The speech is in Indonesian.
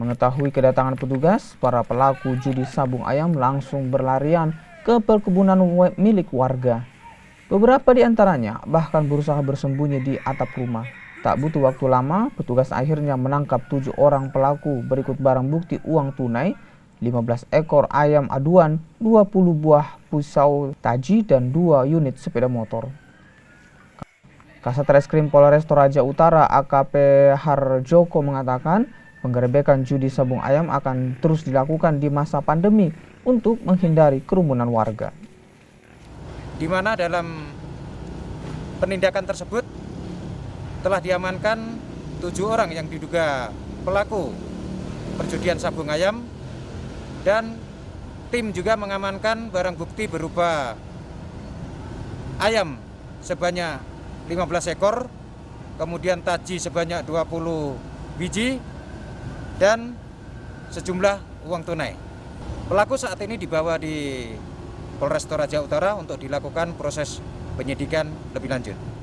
Mengetahui kedatangan petugas, para pelaku judi sabung ayam langsung berlarian ke perkebunan milik warga. Beberapa di antaranya bahkan berusaha bersembunyi di atap rumah. Tak butuh waktu lama, petugas akhirnya menangkap 7 orang pelaku berikut barang bukti uang tunai, 15 ekor ayam aduan, 20 buah pisau taji, dan 2 unit sepeda motor. Kasat Reskrim Polres Toraja Utara AKP Harjoko mengatakan penggerebekan judi sabung ayam akan terus dilakukan di masa pandemi untuk menghindari kerumunan warga. Di mana dalam penindakan tersebut telah diamankan 7 orang yang diduga pelaku perjudian sabung ayam, dan tim juga mengamankan barang bukti berupa ayam sebanyak 15 ekor, kemudian taji sebanyak 20 biji, dan sejumlah uang tunai. Pelaku saat ini dibawa di Polres Toraja Utara untuk dilakukan proses penyidikan lebih lanjut.